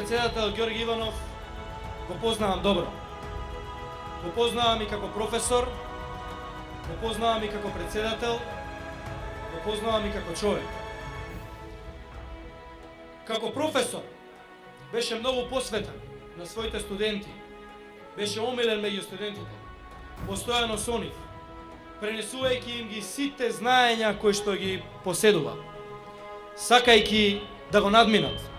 председател Ѓорги Иванов го познавам добро. Го познавам и како професор, го познавам и како председател, го познавам и како човек. Како професор беше многу посветен на своите студенти, беше омилен меѓу студентите, постојано со нив, пренесувајќи им ги сите знаења кои што ги поседува, сакајќи да го надминат,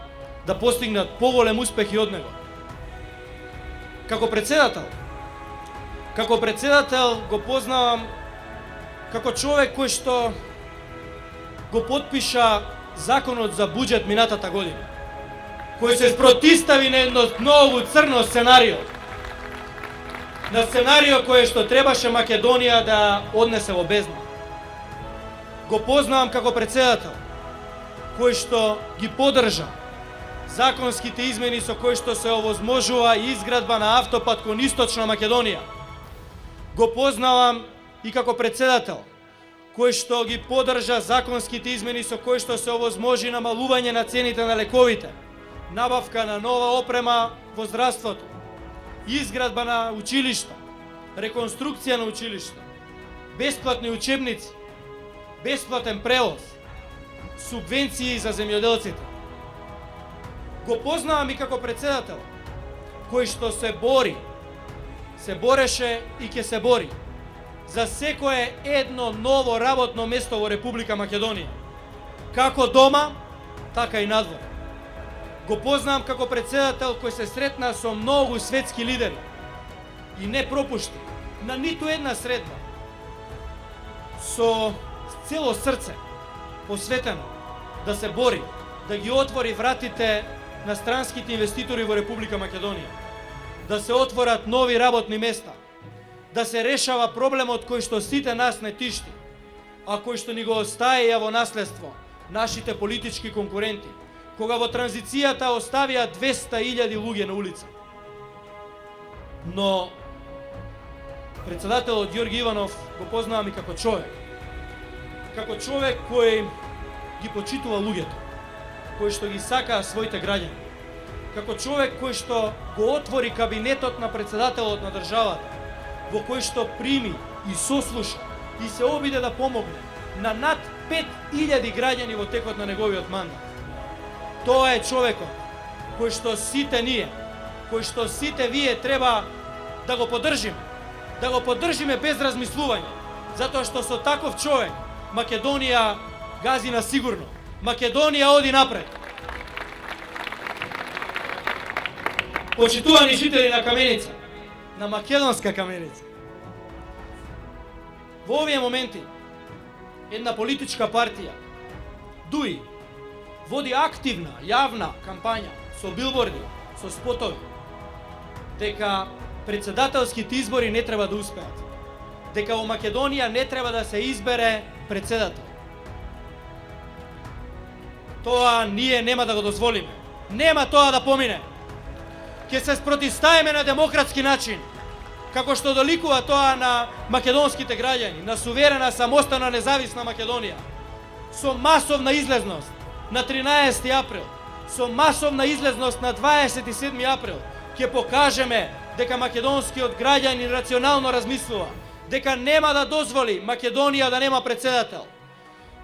да постигнат поголем успехи од него. Како председател го познавам како човек кој што го потпиша законот за буџет минатата година, кој се спротистави на едно многу црно сценарио, на сценарио кое што требаше Македонија да однесе во бездна. Го познавам како председател кој што ги поддржа законските измени со кои што се овозможува изградба на автопат кон Источна Македонија. Го познавам и како председател кој што ги поддржа законските измени со кои што се овозможи намалување на цените на лековите, набавка на нова опрема во здравството, изградба на училишта, реконструкција на училишта, бесплатни учебници, бесплатен превоз, субвенции за земјоделците. Го познавам и како председател кој што се бореше и ќе се бори за секое едно ново работно место во Република Македонија, како дома, така и надвор. Го познавам како председател кој се сретна со многу светски лидери и не пропушти на ниту една средба со цело срце посветено да се бори, да ги отвори вратите на странските инвеститори во Република Македонија, да се отворат нови работни места, да се решава проблемот кој што сите нас не тишти, а кој што ни го остаја во наследство нашите политички конкуренти, кога во транзицијата оставија 200.000 луѓе на улица. Но председателот Ѓорги Иванов го познавам и како човек кој ги почитува луѓето, кој што ги сака своите граѓани, како човек кој што го отвори кабинетот на председателот на државата, во кој што прими и сослуша и се обиде да помогне на над 5.000 граѓани во текот на неговиот мандат. Тоа е човекот кој што сите ние, кој што сите вие треба да го поддржиме без размислување, затоа што со таков човек Македонија гази на сигурно. Македонија оди напред. Почитувани жители на Каменица, на македонска Каменица, во овие моменти една политичка партија ДУИ води активна јавна кампања со билборди, со спотови, дека председателските избори не треба да успеат, дека во Македонија не треба да се избере председател. Тоа ние нема да го дозволиме. Нема тоа да помине. Ќе се спротиставиме на демократски начин, како што доликува тоа на македонските граѓани, на суверена, самостојна, независна Македонија, со масовна излезност на 13 април, со масовна излезност на 27 април, ќе покажеме дека македонскиот граѓанин рационално размислува, дека нема да дозволи Македонија да нема председател.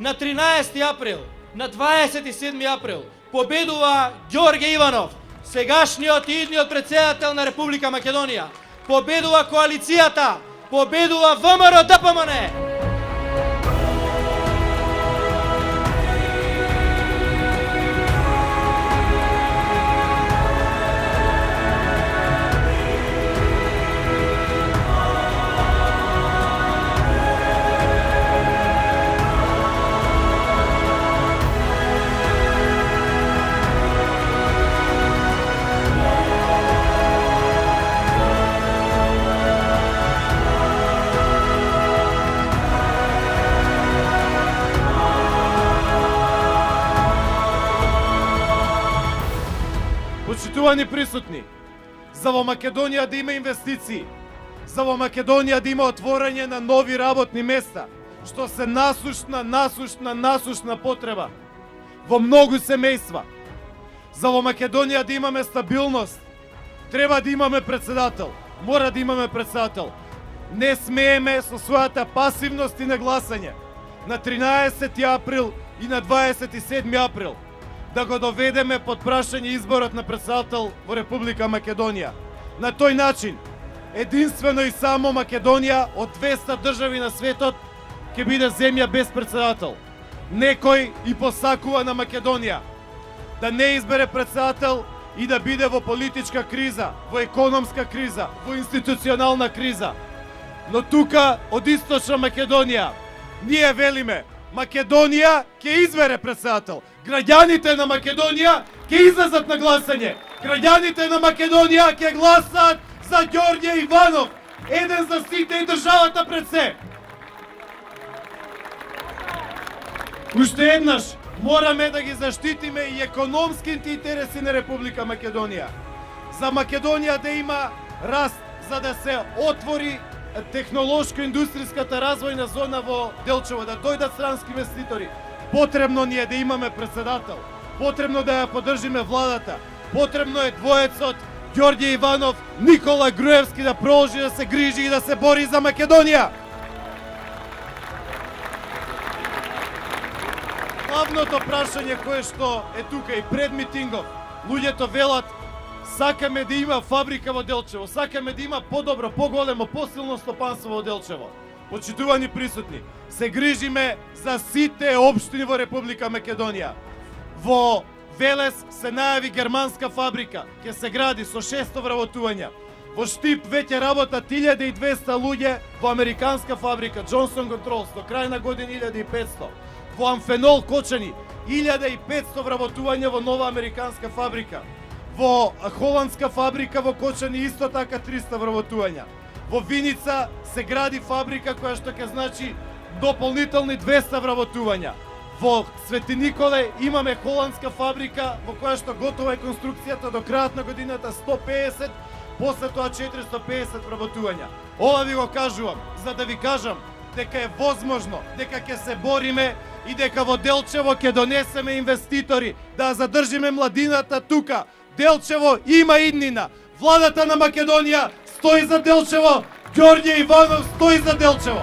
На 13 април, на 27 април победува Ѓорге Иванов, сегашниот и идниот председател на Република Македонија. Победува коалицијата, победува ВМРО ДПМН. Почитувани присутни, за во Македонија да има инвестиции, за во Македонија да има отворање на нови работни места, што се насушна потреба во многу семејства. За во Македонија да имаме стабилност, треба да имаме председател. Мора да имаме председател. Не смееме со својата пасивност и нагласање на 13 април и на 27 април да го доведеме под прашање изборот на председател во Република Македонија. На тој начин, единствено и само Македонија од 200 држави на светот ќе биде земја без председател. Некој и посакува на Македонија да не избере председател и да биде во политичка криза, во економска криза, во институционална криза. Но тука, од Источна Македонија, ние велиме, Македонија ќе избере председател. Граѓаните на Македонија ќе излезат на гласање. Граѓаните на Македонија ќе гласат за Ѓорѓе Иванов. Еден за сите и државата пред се. Уште еднаш, мораме да ги заштитиме и економските интереси на Република Македонија. За Македонија да има раст, за да се отвори технолошко-индустријската развојна зона во Делчево, да дојдат странски инвеститори. Потребно ни е да имаме председател. Потребно да ја поддржиме владата. Потребно е двоецот Ѓорѓе Иванов, Никола Груевски да продолжи да се грижи и да се бори за Македонија. Главното прашање кое што е тука и пред митингов, луѓето велат сакаме да има фабрика во Делчево, сакаме да има подобро, поголемо, посилно стопанство во Делчево. Почитувани присутни, се грижиме за сите општини во Република Македонија. Во Велес се најави германска фабрика, ќе се гради со 600 вработувања. Во Штип веќе работат 1200 луѓе во американска фабрика Johnson Controls до крај на година 1500. Во Амфенол Кочани 1500 вработувања во нова американска фабрика. Во холандска фабрика во Кочани исто така 300 вработувања. Во Виница се гради фабрика која што ќе значи дополнителни 200 вработувања. Во Свети Николе имаме холандска фабрика во која што готова е конструкцијата до крајот на годината 150, после тоа 450 вработувања. Ова ви го кажувам за да ви кажам дека е возможно, дека ќе се бориме и дека во Делчево ќе донесеме инвеститори, да задржиме младината тука. Делчево има иднина. Владата на Македонија стои за Делчево. Ѓорѓе Иванов стои за Делчево.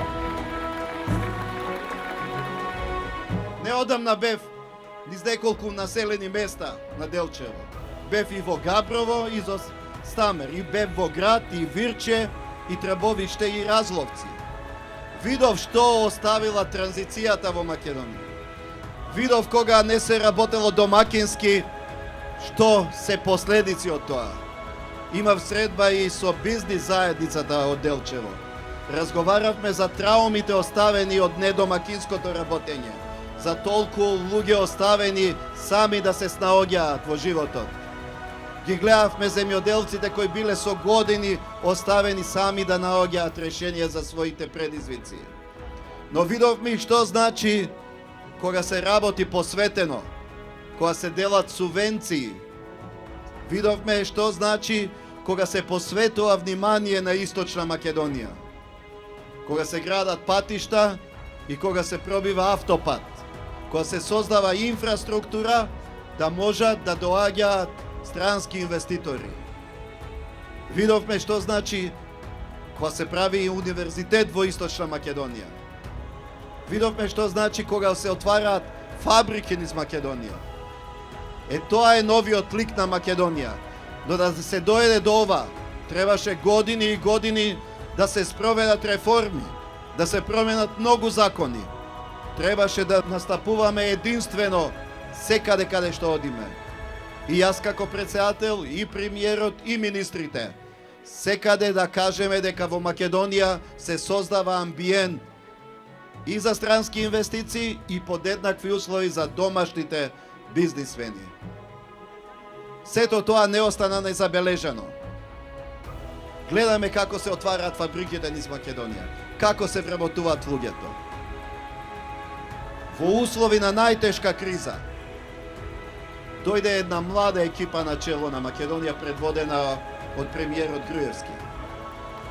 Неодамна бев низ неколку населени места на Делчево. Бев и во Габрово и за Стамер, и бев во град, и Вирче, и Требовиште, и Разловци. Видов што оставила транзицијата во Македонија. Видов кога не се работело домакински, што се последици од тоа. Имав средба и со бизнис заедницата од Делчево. Разговаравме за траумите оставени од недомакинското работење, за толку луѓе оставени сами да се снаоѓаат во животот. Ги гледавме земјоделците кои биле со години оставени сами да наоѓаат решение за своите предизвици. Но видовме што значи кога се работи посветено, кога се делат субвенции. Видовме што значи кога се посветува внимание на Источна Македонија. Кога се градат патишта и кога се пробива автопат. Кога се создава инфраструктура да можат да доаѓаат странски инвеститори. Видовме што значи кога се прави универзитет во Источна Македонија. Видовме што значи кога се отвараат фабрики низ Македонија. Тоа е новиот лик на Македонија. Но да се дојде до ова, требаше години и години да се спроведат реформи, да се променат многу закони. Требаше да настапуваме единствено секаде каде што одиме. И јас како председател, и премиерот, и министрите, секаде да кажеме дека во Македонија се создава амбиент и за странски инвестиции и под еднакви услови за домашните бизнисмени. Сето тоа не остана незабележано. Гледаме како се отвараат фабриките низ Македонија, како се вработуваат луѓето. Во услови на најтешка криза, дојде една млада екипа на чело на Македонија, предводена од премиерот Груевски.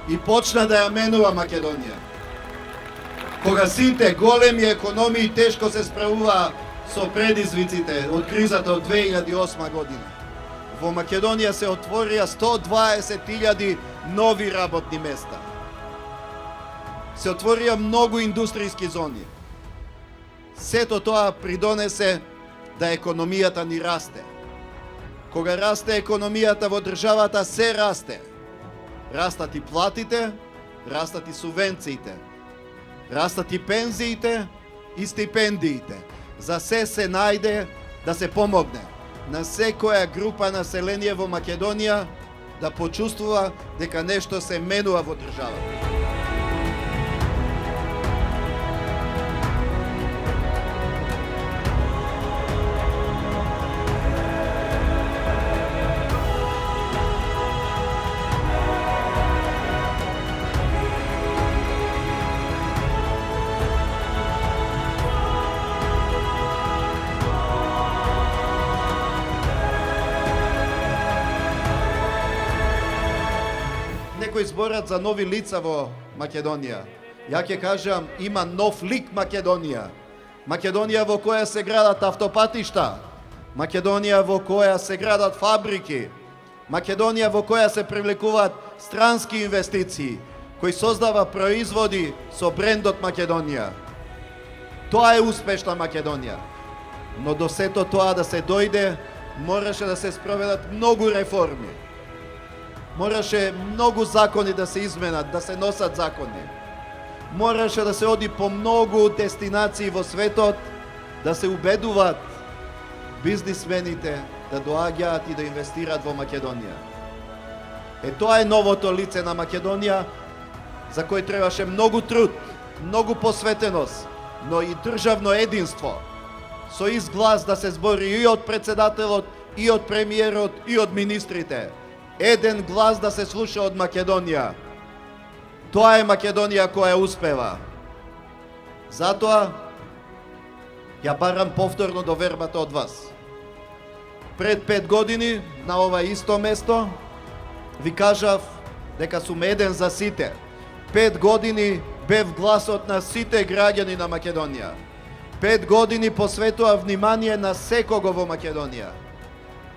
И почна да ја менува Македонија. Кога сите големи економии тешко се справуваа со предизвиците од кризата од 2008 година. Во Македонија се отворија 120.000 нови работни места. Се отворија многу индустријски зони. Сето тоа придонесе да економијата ни расте. Кога расте економијата во државата, се расте. Растат и платите, растат и субвенциите, растат и пензиите и стипендиите. За се најде да се помогне на секоја група население во Македонија да почувствува дека нешто се менува во државата. Некои зборат за нови лица во Македонија. Ја ќе кажам, има нов лик Македонија. Македонија во која се градат автопатишта, Македонија во која се градат фабрики, Македонија во која се привлекуваат странски инвестиции, кои создава производи со брендот Македонија. Тоа е успешна Македонија. Но до сето тоа да се дојде, мораше да се спроведат многу реформи. Мораше многу закони да се изменат, да се носат закони. Мораше да се оди по многу дестинации во светот, да се убедуваат бизнисмените да доаѓаат и да инвестираат во Македонија. Тоа е новото лице на Македонија, за кој требаше многу труд, многу посветеност, но и државно единство. Со изглас да се збори и од председателот, и од премиерот, и од министрите. Еден глас да се слуша од Македонија. Тоа е Македонија која успева. Затоа ја барам повторно довербата од вас. Пред 5 години на ова исто место ви кажав дека сум еден за сите. 5 години бев гласот на сите граѓани на Македонија. 5 години посветува внимание на секого во Македонија.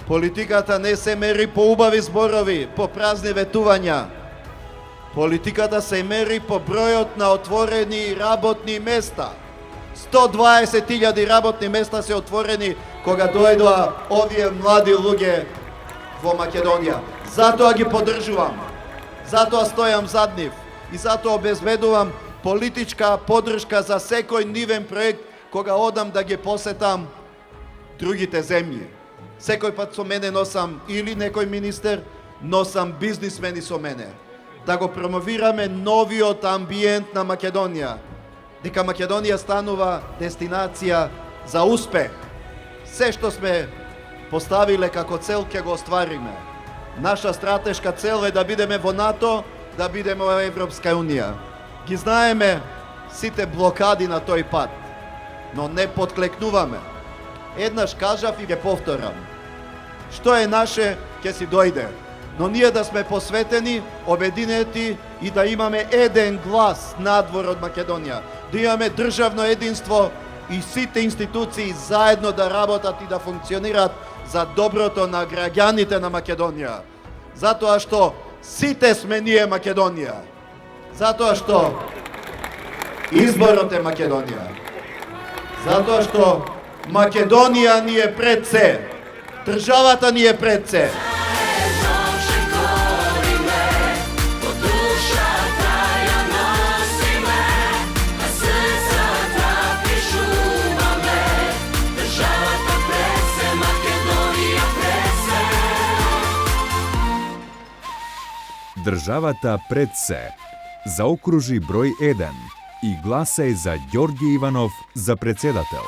Политиката не се мери по убави зборови, по празни ветувања. Политиката се мери по бројот на отворени работни места. 120.000 работни места се отворени кога дојдоа овие млади луѓе во Македонија. Затоа ги поддржувам. Затоа стојам зад нив и затоа обезбедувам политичка поддршка за секој нивен проект кога одам да ги посетам другите земји. Секој пат со мене носам или некој министер, носам бизнисмени со мене. Да го промовираме новиот амбиент на Македонија. Дека Македонија станува дестинација за успех. Се што сме поставиле како цел ќе го оствариме. Наша стратешка цел е да бидеме во НАТО, да бидеме во Европска Унија. Ги знаеме сите блокади на тој пат, но не подклекнуваме. Еднаш кажав и ќе повторам. Што е наше, ќе си дојде. Но ние да сме посветени, обединети и да имаме еден глас надвор од Македонија. Да имаме државно единство и сите институции заедно да работат и да функционираат за доброто на граѓаните на Македонија. Затоа што сите сме ние Македонија. Затоа што изборот е Македонија. Затоа што Македонија ни е пред се. Државата ни е пред се. Државата пред се. Заокружи број 1 и гласај за Ѓорѓи Иванов за председател.